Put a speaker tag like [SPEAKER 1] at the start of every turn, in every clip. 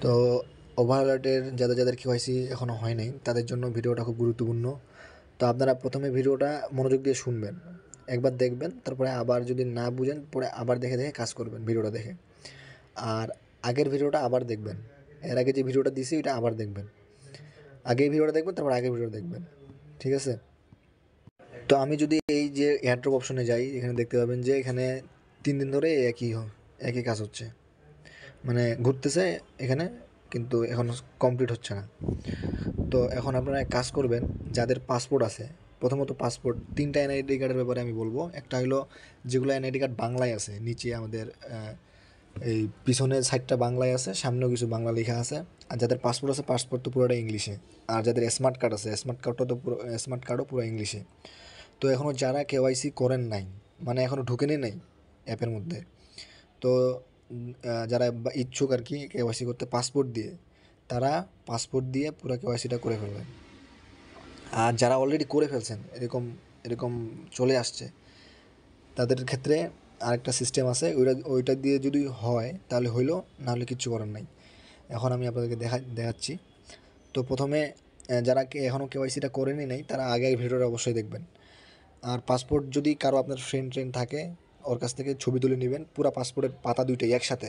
[SPEAKER 1] তো ওভারঅলের যাদের কেওয়াইসি এখনও হয় নাই তাদের জন্য ভিডিওটা খুব গুরুত্বপূর্ণ। তো আপনারা প্রথমে ভিডিওটা মনোযোগ দিয়ে শুনবেন, একবার দেখবেন, তারপরে আবার যদি না বুঝেন পরে আবার দেখে কাজ করবেন ভিডিওটা দেখে। আর আগের ভিডিওটা আবার দেখবেন, এর আগে যে ভিডিওটা দিছি ওইটা আবার দেখবেন, আগে ভিডিওটা দেখবেন তারপর আগের ভিডিওটা দেখবেন, ঠিক আছে? তো আমি যদি এই যে এয়ারড্রপ অপশনে যাই, এখানে দেখতে পাবেন যে এখানে 3 দিন ধরে একই কাজ হচ্ছে, মানে ঘুরতেছে এখানে, কিন্তু এখন কমপ্লিট হচ্ছে না। তো এখন আপনারা এক কাজ করবেন, যাদের পাসপোর্ট আছে, প্রথমত পাসপোর্ট 3টা এনআইডি কার্ডের ব্যাপারে আমি বলবো। একটা হলো যেগুলো এনআইডি কার্ড বাংলায় আছে, নিচে আমাদের এই পিছনের সাইডটা বাংলায় আছে, সামনেও কিছু বাংলা লেখা আছে। আর যাদের পাসপোর্ট আছে পাসপোর্ট তো পুরোটা ইংলিশে। আর যাদের স্মার্ট কার্ড আছে স্মার্ট কার্ডও পুরো ইংলিশে। তো এখনও যারা কেওয়াইসি করেন নাই, মানে এখনও ঢুকেনি নাই অ্যাপের মধ্যে, তো যারা ইচ্ছুক আর কি কেওয়াইসি করতে পাসপোর্ট দিয়ে, তারা পাসপোর্ট দিয়ে পুরো কেওয়াইসিটা করে ফেলবেন। আর যারা অলরেডি করে ফেলছেন, এরকম এরকম চলে আসছে, তাদের ক্ষেত্রে আরেকটা সিস্টেম আছে, ওইটা দিয়ে যদি হয় তাহলে হইলো, নাহলে কিচ্ছু করার নাই। এখন আমি আপনাদেরকে দেখাচ্ছি। তো প্রথমে যারা এখনও কেওয়াইসিটা করেনি নাই তারা আগের ভিডিওটা অবশ্যই দেখবেন। আর পাসপোর্ট যদি কারো আপনার ফ্রেন্ড থাকে, ওর কাছ থেকে ছবি তুলে নেবেন, পুরো পাসপোর্টের পাতা দুইটাই একসাথে,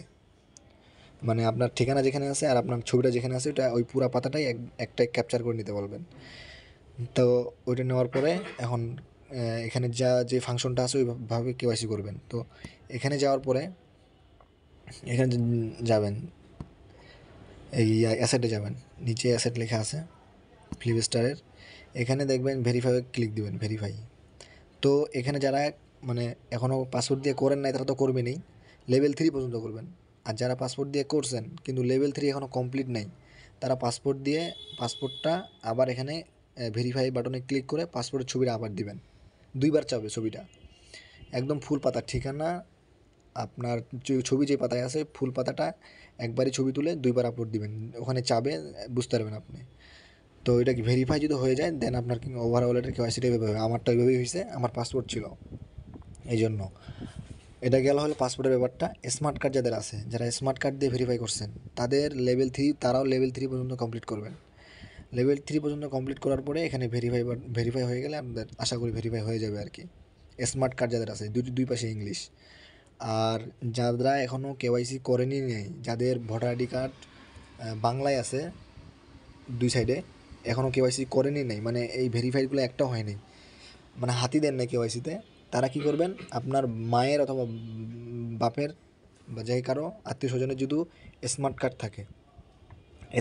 [SPEAKER 1] মানে আপনার ঠিকানা যেখানে আছে আর আপনার ছবিটা যেখানে আছে ওইটা ওই পুরো পাতাটাই একটাই ক্যাপচার করে নিতে বলবেন। তো ওইটা নেওয়ার পরে এখন এখানে যে ফাংশনটা আছে ওইভাবে কেওয়াইসি করবেন। তো এখানে যাওয়ার পরে এখানে যাবেন, এই অ্যাসেটে যাবেন, নিচে অ্যাসেট লেখা আছে ফ্লিপস্টারের, এখানে দেখবেন ভেরিফাই ক্লিক দিবেন, ভেরিফাই। তো এখানে যারা মানে এখনও পাসপোর্ট দিয়ে করেন নাই তারা তো করবেনই, লেভেল 3 পর্যন্ত করবেন। আর যারা পাসপোর্ট দিয়ে করছেন কিন্তু লেভেল 3 এখনও কমপ্লিট নাই, তারা পাসপোর্টটা আবার এখানে ভেরিফাই বাটনে ক্লিক করে পাসপোর্টের ছবিটা আবার দিবেন, 2বার চাবে ছবিটা, একদম ফুল পাতা ঠিকানা, আপনার ছবি যে পাতায় আছে ফুল পাতাটা একবারই ছবি তুলে 2বার আপলোড দিবেন, ওখানে চাবে, বুঝতে পারবেন আপনি। তো এটা কি ভেরিফাই যদি হয়ে যায় দেন আপনার ওভারঅলের কেওয়াইসিটা এভাবে হবে। আমারটা এভাবেই হয়েছে, আমার পাসপোর্ট ছিল এই জন্য। এটা গেল হলো পাসপোর্টের ব্যাপারটা। স্মার্ট কার্ড যাদের আছে, যারা স্মার্ট কার্ড দিয়ে ভেরিফাই করছেন, তাদের তারাও লেভেল 3 পর্যন্ত কমপ্লিট করবেন। লেভেল 3 পর্যন্ত কমপ্লিট করার পরে এখানে ভেরিফাই হয়ে গেলে আপনাদের আশা করি ভেরিফাই হয়ে যাবে আর কি। স্মার্ট কার্ড যাদের আছে, দুই পাশে ইংলিশ। আর যারা এখনও কেওয়াইসি করেনি নেই, যাদের ভোটার আইডি কার্ড বাংলায় আছে দুই সাইডে, এখনও কেওয়াইসি করেনি নেই, মানে এই ভেরিফাইডগুলো একটাও হয়নি, মানে হাতি দেন না কেওয়াইসিতে, তারা কি করবেন, আপনার মায়ের অথবা বাপের বা যাই কারো আত্মীয় স্বজনের যদি স্মার্ট কার্ড থাকে,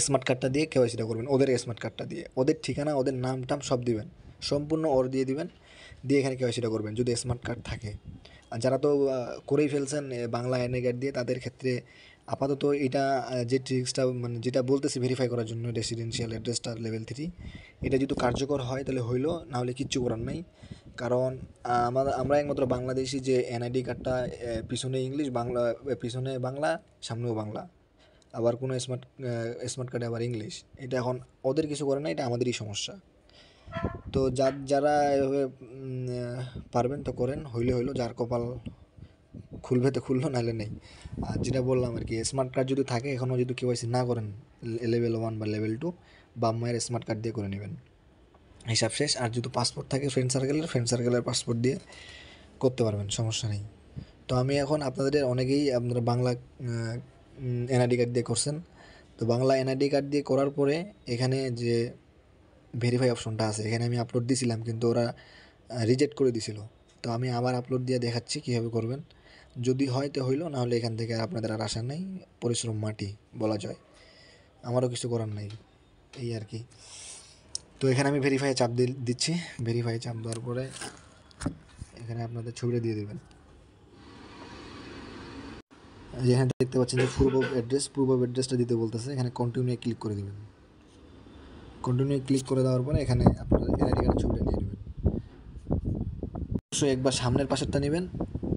[SPEAKER 1] স্মার্ট কার্ডটা দিয়ে কেওয়াইসিটা করবেন, ওদের স্মার্ট কার্ডটা দিয়ে ওদের ঠিকানা ওদের নাম টাম সব দিবেন, সম্পূর্ণ ওর দিয়ে দিবেন, দিয়ে এখানে কেওয়াইসিটা করবেন যদি স্মার্ট কার্ড থাকে। আর যারা তো করেই ফেলছেন বাংলা এনআই কার্ড দিয়ে, তাদের ক্ষেত্রে আপাতত এটা যে ট্রিক্সটা মানে যেটা বলতেছি ভেরিফাই করার জন্য, রেসিডেন্সিয়াল অ্যাড্রেসটা লেভেল 3, এটা যদি কার্যকর হয় তাহলে হইলো, নাহলে কিচ্ছু করার নাই। কারণ আমরা একমাত্র বাংলাদেশি যে এনআইডি কার্ডটা পিছনে ইংলিশ, বাংলা পিছনে বাংলা, সামনেও বাংলা, আবার কোনো স্মার্ট কার্ডে আবার ইংলিশ, এটা এখন ওদের কিছু করে না, এটা আমাদেরই সমস্যা। তো যারা এভাবে পারবেন তো করেন, হইলো, যার কপাল খুলবে তো খুললো, নাহলে নেই। আর যেটা বললাম আর কি, স্মার্ট কার্ড যদি থাকে এখনও যদি কেওয়াইসি না করেন লেভেল 1 বা লেভেল 2, বাপ মায়ের স্মার্ট কার্ড দিয়ে করে নেবেন, হিসাব শেষ। আর যদি পাসপোর্ট থাকে ফ্রেন্ড সার্কেলের পাসপোর্ট দিয়ে করতে পারবেন, সমস্যা নেই। তো আমি এখন আপনাদের অনেকেই আপনারা বাংলা এনআইডি কার্ড দিয়ে করছেন, তো বাংলা এনআইডি কার্ড দিয়ে করার পরে এখানে যে ভেরিফাই অপশনটা আছে, এখানে আমি আপলোড দিয়েছিলাম কিন্তু ওরা রিজেক্ট করে দিছিল। তো আমি আবার আপলোড দিয়ে দেখাচ্ছি কীভাবে করবেন, যদি হয় তো হইলো, নাহলে এখান থেকে আপনাদের আর আশা নেই, পরিশ্রম মাটি বলা যায়, আমারও কিছু করার নাই, এই আর কি। তো এখানে আমি ভেরিফাই চাপ দিচ্ছি, ভেরিফাই চাপ দেওয়ার পরে এখানে আপনাদের ছবিটা দিয়ে দেবেন। যেখানে দেখতে পাচ্ছেন যে পূর্ব অ্যাড্রেসটা দিতে বলতেছে, এখানে কন্টিনিউ ক্লিক করে দেবেন। কন্টিনিউ ক্লিক করে দেওয়ার পরে এখানে আপনার এনআইডি কার্ডের ছবিটা নিয়ে নেবেন। অবশ্যই একবার সামনের পাশেরটা নেবেন,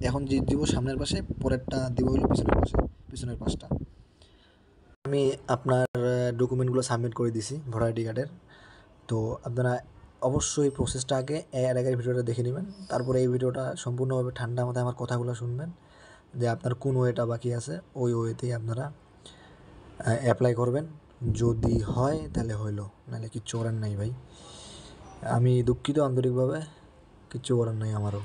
[SPEAKER 1] এখন যে দিব সামনের পাশে, পরেরটা দিব হলো পিছনের পাশটা। আমি আপনার ডকুমেন্টগুলো সাবমিট করে দিছি ভোটার আইডি কার্ডের। তো আপনারা অবশ্যই প্রসেসটা আগে এর আগের ভিডিওটা দেখে নেবেন, তারপরে এই ভিডিওটা সম্পূর্ণভাবে ঠান্ডা মাথায় আমার কথাগুলো শুনবেন, যে আপনার কোন ওয়েটা বাকি আছে, ওই ওয়েতেই আপনারা অ্যাপ্লাই করবেন, যদি হয় তাহলে হইলো, নাহলে কিচ্ছু করার নাই ভাই। আমি দুঃখিত আন্তরিকভাবে, কিচ্ছু করার নাই আমারও।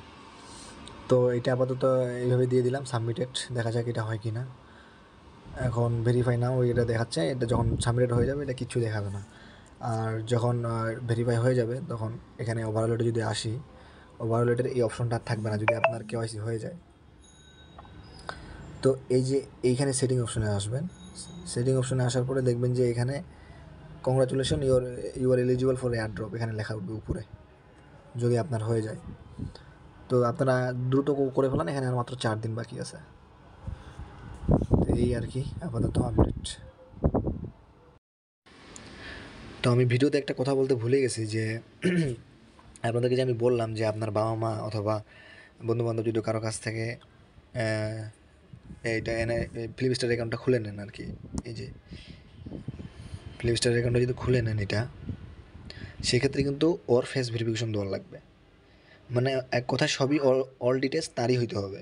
[SPEAKER 1] তো এটা আপাতত এইভাবে দিয়ে দিলাম সাবমিটেড, দেখা যাক এটা হয় কি না। এখন ভেরিফাই নাও এটা দেখাচ্ছে, এটা যখন সাবমিটেড হয়ে যাবে এটা কিচ্ছু দেখাবে না। আর যখন ভেরিফাই হয়ে যাবে তখন এখানে ওভারঅলেটে যদি আসি, ওভারঅলেটের এই অপশনটা থাকবে না যদি আপনার কেওয়াইসি হয়ে যায়। তো এই যে এইখানে সেটিং অপশনে আসবেন, সেটিং অপশনে আসার পরে দেখবেন যে এখানে congratulation you are eligible for air drop এখানে লেখা উঠবে উপরে, যদি আপনার হয়ে যায়। তো আপনারা দ্রুত করে ফেলান, এখানে আর মাত্র 4 দিন বাকি আছে। এই আর কি আপাতত আপডেট। তো আমি ভিডিওতে একটা কথা বলতে ভুলে গেছি যে আপনাদেরকে যে আমি বললাম যে আপনার বাবা মা অথবা বন্ধুবান্ধব যদি কারো কাছ থেকে এইটা এনে ফ্লিপস্টার অ্যাকাউন্টটা খুলে নেন আর কি, এই যে ফ্লিপস্টার অ্যাকাউন্টটা যদি খুলে নেন এটা, সেক্ষেত্রে কিন্তু ওর ফেস ভেরিফিকেশন দেওয়া লাগবে। মানে এক কথায় সবই অল ডিটেলস তারই হইতে হবে।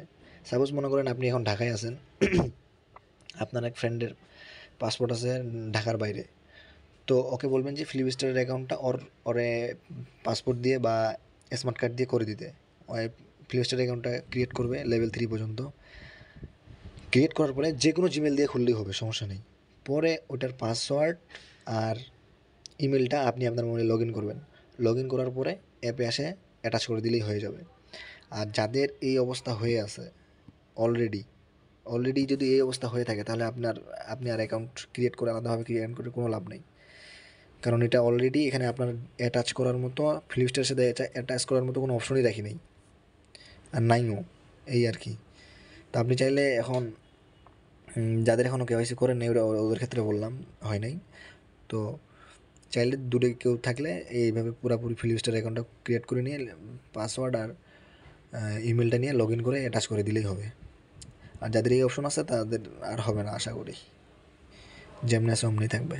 [SPEAKER 1] সাপোজ মনে করেন আপনি এখন ঢাকায় আছেন, আপনার এক ফ্রেন্ডের পাসপোর্ট আছে ঢাকার বাইরে, তো ওকে বলবেন যে ফ্লিপস্টারের অ্যাকাউন্টটা ওরে পাসপোর্ট দিয়ে বা স্মার্ট কার্ড দিয়ে করে দিতে। ওই ফ্লিপস্টার অ্যাকাউন্টটা ক্রিয়েট করবে লেভেল 3 পর্যন্ত, ক্রিয়েট করার পরে যে কোনো জিমেল দিয়ে খুললেই হবে, সমস্যা নেই। পরে ওটার পাসওয়ার্ড আর ইমেলটা আপনি আপনার মোবাইলে লগ ইন করবেন, লগ ইন করার পরে অ্যাপে আসে অ্যাটাচ করে দিলেই হয়ে যাবে। আর যাদের এই অবস্থা হয়ে আছে অলরেডি যদি এই অবস্থা হয়ে থাকে, তাহলে আপনি আর অ্যাকাউন্ট ক্রিয়েট করে আলাদাভাবে ক্রিয়েট করে কোনো লাভ নেই। কারণ এটা অলরেডি এখানে আপনার অ্যাটাচ করার মতো, ফ্লিপস্টারের সাথে অ্যাটাচ করার মতো কোনো অপশনই রাখি নেই, আর নাইও, এই আর কি। তো আপনি চাইলে এখন যাদের এখনও কেওয়াইসি করেন নাই ওদের ক্ষেত্রে বললাম, হয় নাই, তো চাইলে দূরে কেউ থাকলে এইভাবে পুরোপুরি ফ্লিপস্টার অ্যাকাউন্টটা ক্রিয়েট করে নিয়ে পাসওয়ার্ড আর ইমেলটা নিয়ে লগ ইন করে অ্যাটাচ করে দিলেই হবে। আর যাদের এই অপশন আছে তাদের আর হবে না আশা করি, যেমনি আছে অমনি থাকবে।